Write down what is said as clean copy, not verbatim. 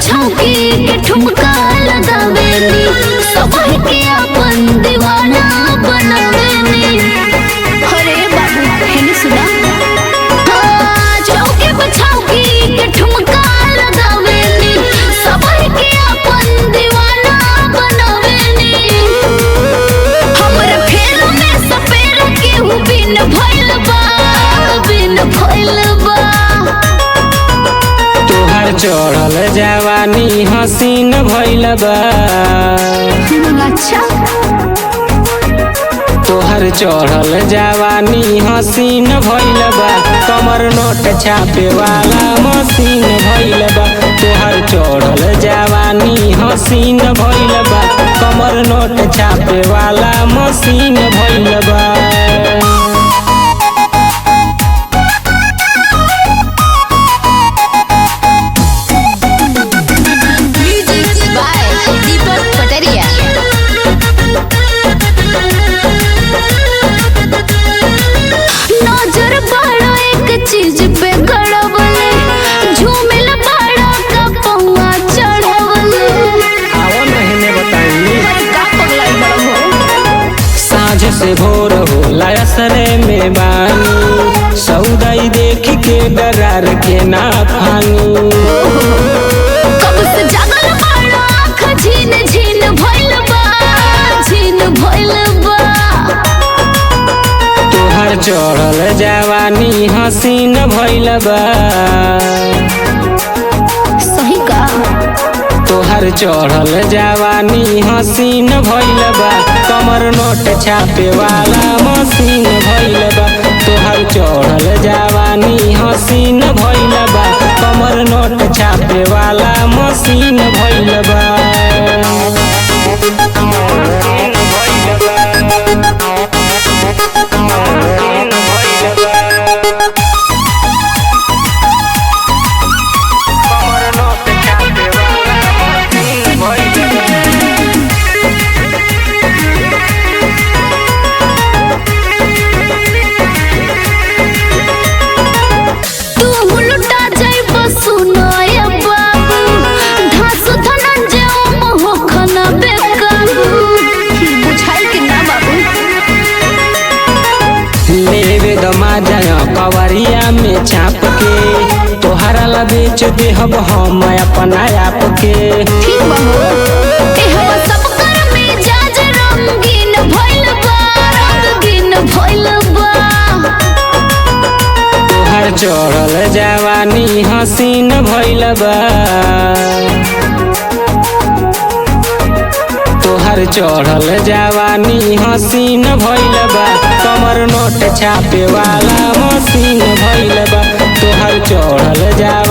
छौकी के ठुमका लगावेनी सबही के अपन दीवाना बनावेनी। अरे बाबू हेने सुना, चौकी पे छौकी के ठुमका लगावेनी सबही के अपन दीवाना बनावेनी। हमर फेर में सपेर के हु बिन भइल बा, बिन भइल बा। चढ़ल जवानी हसीन भइल बा। अच्छा तोहर चढ़ल जवानी हसीन भइल बा, कमर नोट छापे वाला मशीन भइल बा। तोहर चढ़ल जवानी हसीन भइल बा, कमर नोट छापे वाला मशीन भइल बा। चीज पे गड़बले झूमिल बड़ा का पौआ चढ़वले। आओ महीने बताई का पगलाई बड़ा हो। साँझ से भोर होला असरे में बानी, सौदाई देख के डरार के ना फानी। कब से जागल बड़ा आँख झीन झीन भइल बा, झीन भइल बा। तोहर चढ़ल जवानी हसीन भइल बा। सही का तोहर चढ़ल जवानी हसीन भइल बा, कमर नोट छापे वाला मशीन भइल बा। तोहर चढ़ल जवानी हसीन भइल बा, कमर नोट छापे वाला मशीन भइल बा। कवरिया में चाप के तोहरा ला बेच दे हम अपना आप के। ठीक बहू एहवा सब कर में जाज रंगीन भइल बा, रंगीन भइल बा। तोहर चढ़ल जवानी हसीन भइल बा। तोहर चढ़ल जवानी हसीन भइल बा, कमर नोट छापे वाला मशीन भइल बा। तोहर चढ़ल जवानी